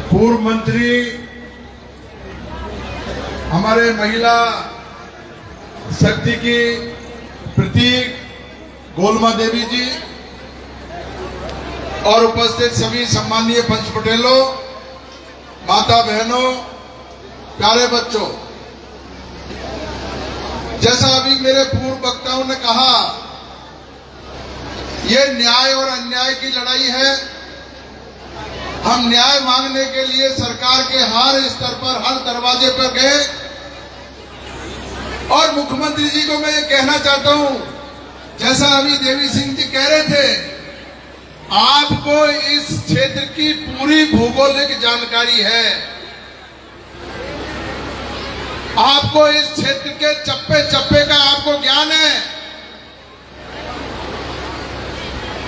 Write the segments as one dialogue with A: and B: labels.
A: पूर्व मंत्री हमारे महिला शक्ति की प्रतीक गोलमा देवी जी और उपस्थित सभी सम्मानीय पंच पटेलों, माता बहनों, प्यारे बच्चों, जैसा अभी मेरे पूर्व वक्ताओं ने कहा, ये न्याय और अन्याय की लड़ाई है। हम न्याय मांगने के लिए सरकार के हर स्तर पर, हर दरवाजे पर गए और मुख्यमंत्री जी को मैं ये कहना चाहता हूं, जैसा अभी देवी सिंह जी कह रहे थे, आपको इस क्षेत्र की पूरी भौगोलिक जानकारी है, आपको इस क्षेत्र के चप्पे चप्पे का आपको ज्ञान है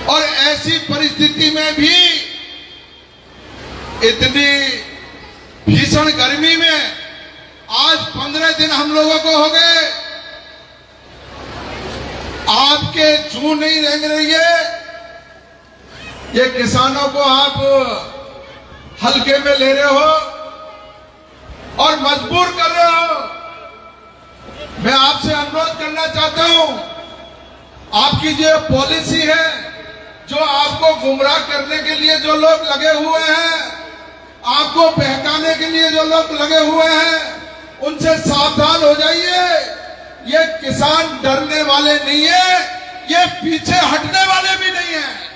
A: और ऐसी परिस्थिति में भी, इतनी भीषण गर्मी में आज 15 दिन हम लोगों को हो गए, आपके जूं नहीं रेंग रही है। ये किसानों को आप हल्के में ले रहे हो और मजबूर कर रहे हो। मैं आपसे अनुरोध करना चाहता हूं, आपकी जो पॉलिसी है, जो आपको गुमराह करने के लिए जो लोग लगे हुए हैं, आपको बहकाने के लिए जो लोग लगे हुए हैं, उनसे सावधान हो जाइए। ये किसान डरने वाले नहीं है, ये पीछे हटने वाले भी नहीं है।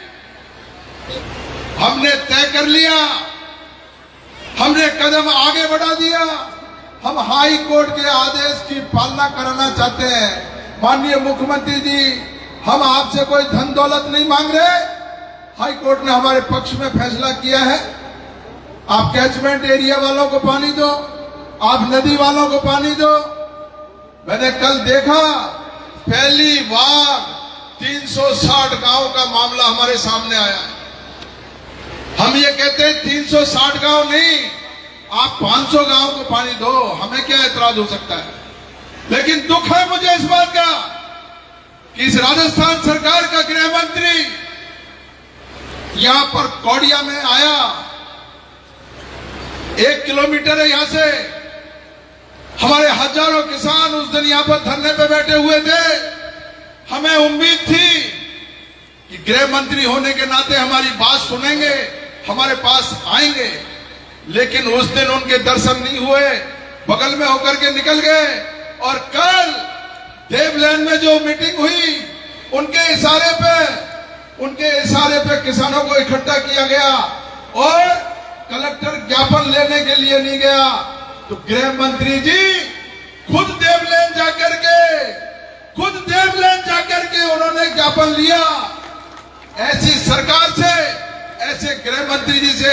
A: हमने तय कर लिया, हमने कदम आगे बढ़ा दिया। हम हाई कोर्ट के आदेश की पालना कराना चाहते हैं। माननीय मुख्यमंत्री जी, हम आपसे कोई धन दौलत नहीं मांग रहे। हाई कोर्ट ने हमारे पक्ष में फैसला किया है, आप कैचमेंट एरिया वालों को पानी दो, आप नदी वालों को पानी दो। मैंने कल देखा, पहली बार 360 गांव का मामला हमारे सामने आया। हम ये कहते हैं 360 गांव नहीं, आप 500 गांव को पानी दो, हमें क्या एतराज हो सकता है। लेकिन दुख है मुझे इस बात का कि इस राजस्थान सरकार का गृह मंत्री यहां पर कौड़िया में आया, 1 किलोमीटर है यहां से। हमारे हजारों किसान उस दिन यहां पर धरने पे बैठे हुए थे। हमें उम्मीद थी कि गृह मंत्री होने के नाते हमारी बात सुनेंगे, हमारे पास आएंगे, लेकिन उस दिन उनके दर्शन नहीं हुए, बगल में होकर के निकल गए। और कल देवलैन में जो मीटिंग हुई, उनके इशारे पे किसानों को इकट्ठा किया गया और कलेक्टर ज्ञापन लेने के लिए नहीं गया, तो गृह मंत्री जी खुद देवलैन जाकर के उन्होंने ज्ञापन लिया। ऐसी सरकार से, ऐसे गृह मंत्री जी से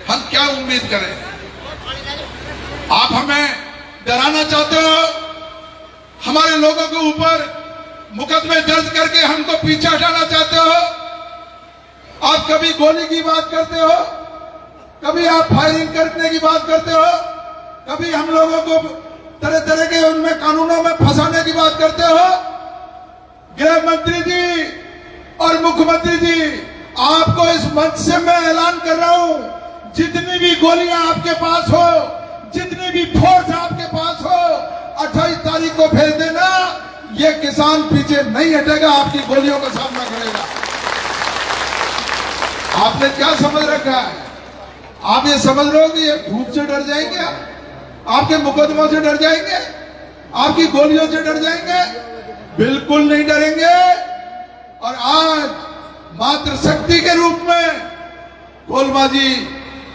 A: हम क्या उम्मीद करें। आप हमें डराना चाहते हो, हमारे लोगों के ऊपर मुकदमे दर्ज करके हमको पीछे हटाना चाहते हो। आप कभी गोली की बात करते हो, कभी आप फायरिंग करने की बात करते हो, कभी हम लोगों को तरह तरह के उनमें कानूनों में फंसाने की बात करते हो। गृह मंत्री जी और मुख्यमंत्री जी, आपको इस मंच से मैं ऐलान कर रहा हूं, जितनी भी गोलियां आपके पास हो, जितनी भी फोर्स आपके पास हो, 28 तारीख को भेज देना। ये किसान पीछे नहीं हटेगा, आपकी गोलियों का सामना करेगा। आपने क्या समझ रखा है? आप ये समझ रहे हो कि ये धूप से डर जाएंगे, आपके मुकदमों से डर जाएंगे, आपकी गोलियों से डर जाएंगे? बिल्कुल नहीं डरेंगे। और आज मातृशक्ति के रूप में गोलमा जी,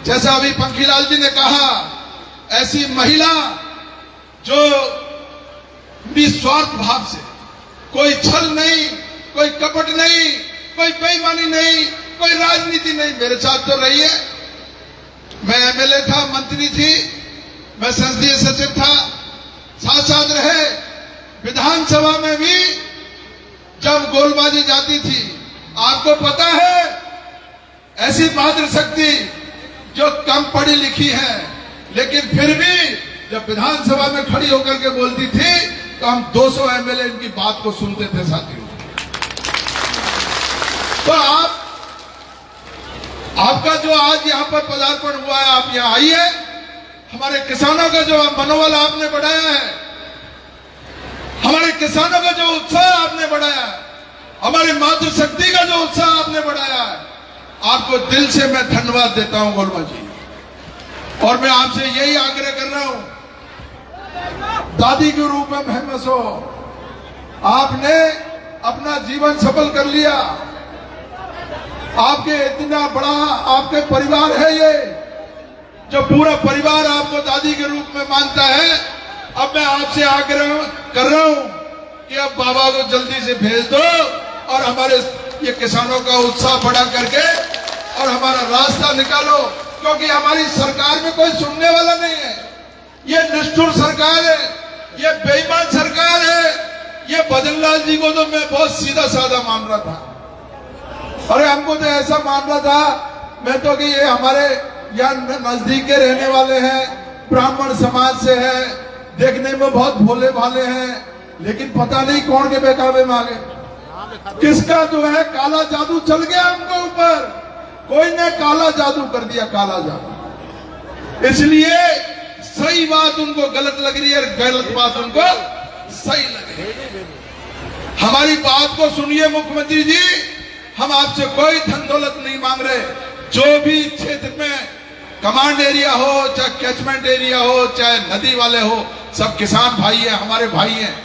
A: जैसा अभी पंखीलाल जी ने कहा, ऐसी महिला जो निस्वार्थ भाव से, कोई छल नहीं, कोई कपट नहीं, कोई बेईमानी नहीं, कोई राजनीति नहीं, मेरे साथ तो रही है। मैं एमएलए था, मंत्री थी, मैं संसदीय सचिव था, साथ साथ रहे। विधानसभा में भी जब गोलबाजी जाती थी, आपको पता है, ऐसी मातृशक्ति जो कम पढ़ी लिखी है, लेकिन फिर भी जब विधानसभा में खड़ी होकर के बोलती थी, तो हम 200 एमएलए इनकी बात को सुनते थे साथियों। तो आपका जो आज यहाँ पर पदार्पण हुआ है, आप यहाँ आइए, हमारे किसानों का जो मनोबल आपने बढ़ाया है, हमारे किसानों का जो उत्साह आपने बढ़ाया है, हमारी मातृशक्ति का जो उत्साह आपने बढ़ाया है, आपको दिल से मैं धन्यवाद देता हूं गोलमा जी। और मैं आपसे यही आग्रह कर रहा हूं, दादी के रूप में फेमस हो, आपने अपना जीवन सफल कर लिया, आपके इतना बड़ा आपके परिवार है, ये जो पूरा परिवार आपको दादी के रूप में मानता है। अब मैं आपसे आग्रह कर रहा हूं कि अब बाबा को जल्दी से भेज दो और हमारे ये किसानों का उत्साह बढ़ा करके और हमारा रास्ता निकालो, क्योंकि हमारी सरकार में कोई सुनने वाला नहीं है। ये निष्ठुर सरकार है, ये बेईमान सरकार है। ये भजनलाल जी को तो मैं बहुत सीधा साधा मान रहा था, अरे हमको तो ऐसा मान रहा था मैं तो कि ये हमारे यहाँ नजदीक के रहने वाले हैं, ब्राह्मण समाज से है, देखने में बहुत भोले भाले हैं, लेकिन पता नहीं कौन के बेकाबे में आ गए। किसका जो है काला जादू चल गया हमको ऊपर, कोई ने काला जादू कर दिया, काला जादू। इसलिए सही बात उनको गलत लग रही है, गलत बात उनको सही लग रही है। हमारी बात को सुनिए मुख्यमंत्री जी, हम आपसे कोई धन दौलत नहीं मांग रहे। जो भी क्षेत्र में कमांड एरिया हो, चाहे कैचमेंट एरिया हो, चाहे नदी वाले हो, सब किसान भाई हैं, हमारे भाई हैं।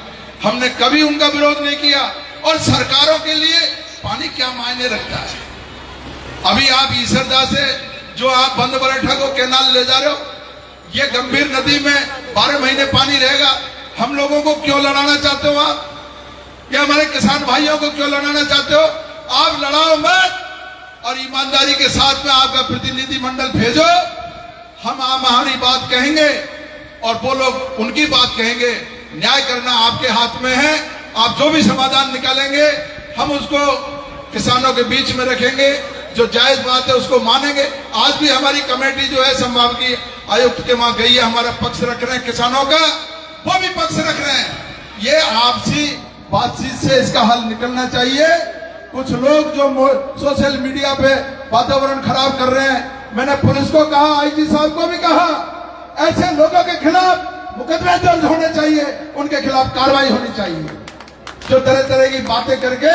A: हमने कभी उनका विरोध नहीं किया। और सरकारों के लिए पानी क्या मायने रखता है। अभी आप ईसरदा से जो आप बंद बरेठा को कैनाल ले जा रहे हो, ये गंभीर नदी में 12 महीने पानी रहेगा। हम लोगों को क्यों लड़ाना चाहते हो आप, या हमारे किसान भाइयों को क्यों लड़ाना चाहते हो? आप लड़ाओ मत और ईमानदारी के साथ में आपका प्रतिनिधि मंडल भेजो। हम हमारी बात कहेंगे और वो लोग उनकी बात कहेंगे। न्याय करना आपके हाथ में है। आप जो भी समाधान निकालेंगे हम उसको किसानों के बीच में रखेंगे, जो जायज बात है उसको मानेंगे। आज भी हमारी कमेटी जो है संभागीय आयुक्त के वहां गई है, हमारा पक्ष रख रहे हैं किसानों का, वो भी पक्ष रख रहे हैं। ये आपसी बातचीत से इसका हल निकलना चाहिए। कुछ लोग जो सोशल मीडिया पे वातावरण खराब कर रहे हैं, मैंने पुलिस को कहा, आईजी साहब को भी कहा, ऐसे लोगों के खिलाफ मुकदमे दर्ज होने चाहिए, उनके खिलाफ कार्रवाई होनी चाहिए जो तरह तरह की बातें करके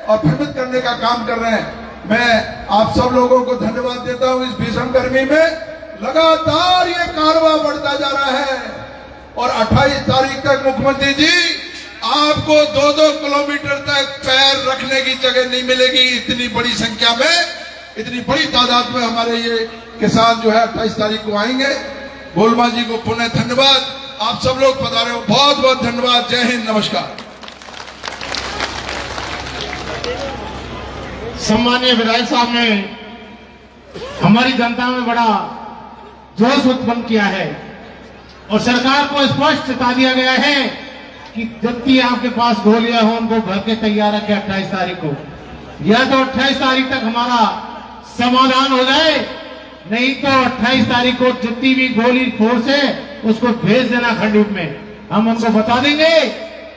A: और भ्रमित करने का काम कर रहे हैं। मैं आप सब लोगों को धन्यवाद देता हूं। इस भीषण गर्मी में लगातार ये कारवां बढ़ता जा रहा है और 28 तारीख तक मुख्यमंत्री जी आपको 2-2 किलोमीटर तक पैर रखने की जगह नहीं मिलेगी। इतनी बड़ी संख्या में, इतनी बड़ी तादाद में हमारे ये किसान जो है 28 तारीख को आएंगे। गोलमा जी को पुनः धन्यवाद। आप सब लोग पधारे हो, बहुत बहुत धन्यवाद। जय हिंद, नमस्कार।
B: सम्मानीय विधायक साहब ने हमारी जनता में बड़ा जोश उत्पन्न किया है और सरकार को स्पष्ट चेता दिया गया है कि जितनी आपके पास गोलियां हो उनको भर के तैयार रखें 28 तारीख को। या तो 28 तारीख तक हमारा समाधान हो जाए, नहीं तो 28 तारीख को जितनी भी गोली फोर्स है उसको भेज देना खंडूप में। हम उनको बता देंगे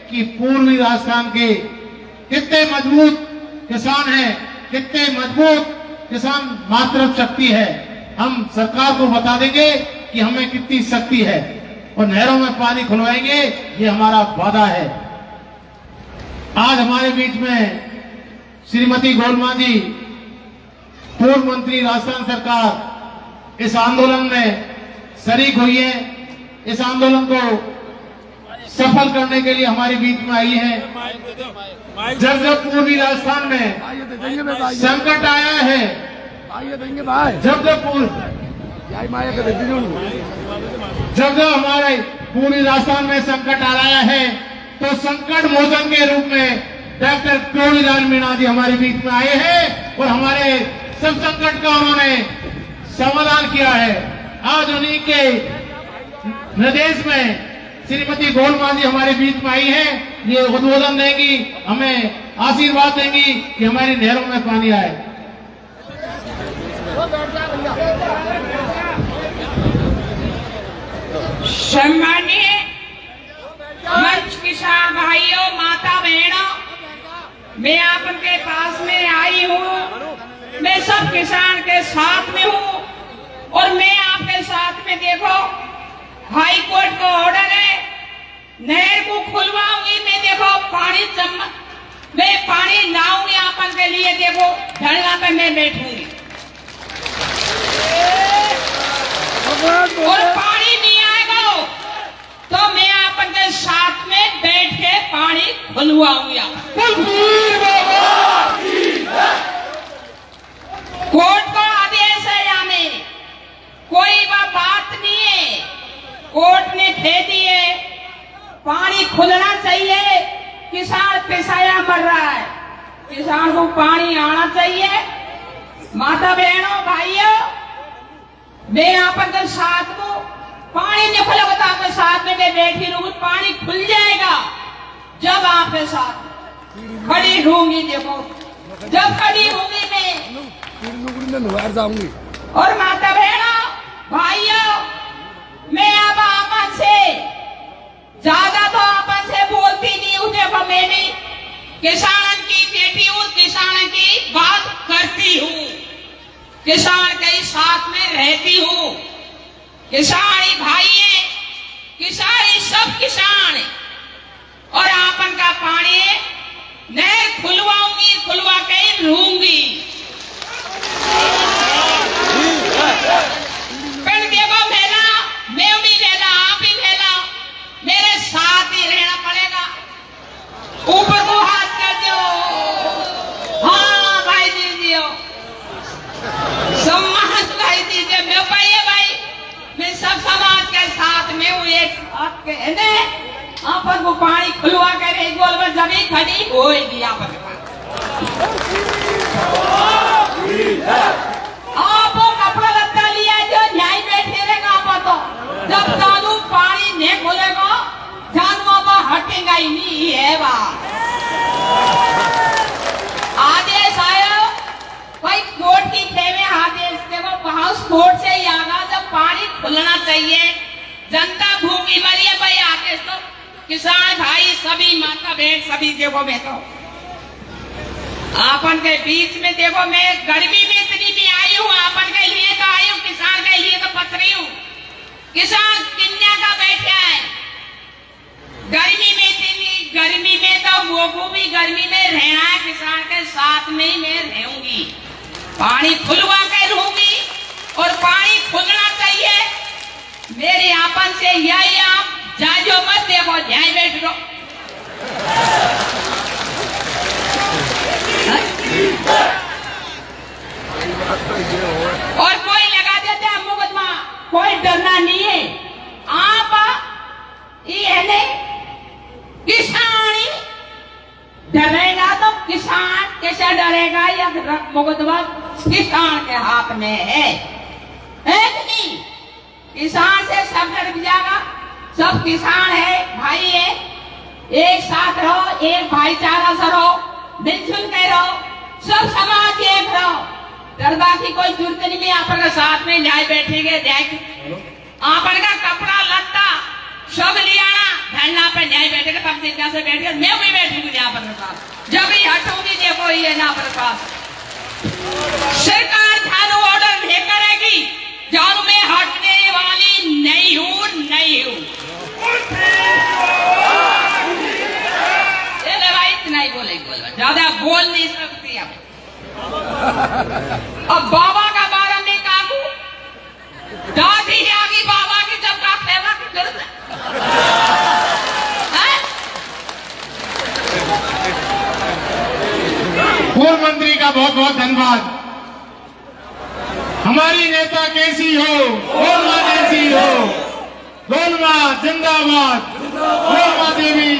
B: कि पूर्वी राजस्थान के कितने मजबूत किसान हैं, कितने मजबूत किसान मातृ शक्ति है। हम सरकार को बता देंगे कि हमें कितनी शक्ति है और नहरों में पानी खुलवाएंगे, ये हमारा वादा है। आज हमारे बीच में श्रीमती गोलमा जी, पूर्व मंत्री राजस्थान सरकार, इस आंदोलन में शरीक हुई है। इस आंदोलन को सफल करने के लिए हमारे बीच में आई है। जब जब पूर्वी राजस्थान में संकट आया है, जब जब हमारे पूर्वी राजस्थान में संकट आया है, तो संकट मोचन के रूप में डॉक्टर करोड़ीलाल मीणा जी हमारे बीच में आए हैं और हमारे सब संकट का उन्होंने समाधान किया है। आज उन्हीं के निर्देश में श्रीमती गोलमा जी हमारे बीच में आई है। ये उद्बोधन देंगी, हमें आशीर्वाद देंगी कि हमारी नहरों में पानी आए।
C: सम्मानीय मंच किसान भाइयों, माता बहनों, मैं आपके पास में आई हूँ। मैं सब किसान के साथ में हूँ और मैं आपके साथ में। देखो हाई कोर्ट का ऑर्डर है, नहर को खुलवाऊंगी मैं। देखो मैं पानी लाऊंगी आपन के लिए। देखो धरना पे मैं बैठूंगी और पानी नहीं आएगा तो मैं आपन के साथ में बैठ के पानी खुलवाऊंगी। कोर्ट का आदेश है, यहाँ में कोई बात नहीं है। कोर्ट ने कह दिए पानी खुलना चाहिए, किसान पिसाया मर रहा है, किसान को पानी आना चाहिए। माता बहनों भाइयों, मैं आपन के साथ को पानी नहीं खुलेगा तो आपके साथ में मैं बैठी रहूंगी। पानी खुल जाएगा जब आपके साथ खड़ी रहूंगी। देखो जब खड़ी होंगी मैं
D: जाऊंगी।
C: और माता बहनों भाइयों, मैं अब आपन से ज्यादा तो आपन से बोलती नहीं हूँ। देखो मैं भी किसान की बेटी हूँ, किसान की बात करती हूँ, किसान के साथ में रहती हूँ। किसानी भाई है, किसानी सब किसान है। और आपन का पानी नहर खुलवाऊंगी, खुलवा के रहूंगी। पर देखो मेला, मैं भी मेला, आप भी मेला, मेरे साथ ही रहना पड़ेगा। ऊपर को हाथ कर दो, हाँ भाई दीजिए, सम्मान भाई दीजिए। मैं भाई मैं सब समाज के साथ में हूँ, एक साथ कहने आपन को पानी खुलवा कर एक गोल में जमी खड़ी होगी। आपन आप कपड़ा लत्ता लिया जो न्याय बैठे रहेगा। आप तो जब जानू पानी नहीं खुलेगा जानू आप हटेगा ही नहीं है। आदेश आयो भाई कोर्ट की खेमे आदेश, देखो हाउस कोर्ट से ही आगा जब पानी खुलना चाहिए। जनता भूखी मरी है भाई, आदेश तो किसान भाई सभी माता बहन सभी। देखो मैं तो आपन के बीच में, देखो मैं गर्मी में इतनी भी आई हूँ, आपन के लिए तो आई हूँ, किसान के लिए तो पथरी हूँ। किसान किन्या का बैठा है गर्मी में, इतनी गर्मी में तो वो को भी गर्मी में रहना है, किसान के साथ में ही मैं रहूंगी। पानी खुलवा के रहूंगी और पानी खुलना चाहिए। मेरे आपन से यही, आप जाजो मत, देखो ध्यान बैठ लो। और कोई लगा देते हैं मुकदमा, कोई डरना नहीं है। आप ये नहीं किसानी डरेगा तो किसान कैसे डरेगा? या मुकदमा किसान के हाथ में है कि नहीं? किसान से सब डर जाएगा। सब किसान है, भाई है, एक साथ रहो, एक भाईचारा से रहो, मिलजुल के रहो, सब समाज एक रहो। डरदा की कोई जरूरत नहीं। मैं आपन के साथ में न्याय बैठेंगे, आपन का कपड़ा लत्ता सब लियाना, धरना पे न्याय बैठेगा, तब से कैसे बैठेगा। मैं भी बैठूंगी आपन के साथ, जब ही हटूंगी। देखो ये ना आपन साथ सरकार थानो ऑर्डर नहीं करेगी, जानू मैं हटने वाली नहीं हूँ, नहीं हूँ। भाई इतना ही बोलेगी, ज्यादा बोल नहीं सकती। अब बाबा का बारे में काकू दादी आगी बाबा की जब का फैला की जरूरत है।
B: पूर्व मंत्री का बहुत बहुत धन्यवाद। हमारी नेता कैसी हो, गोलमा कैसी हो, गोलमा जिंदाबाद, गोलमा देवी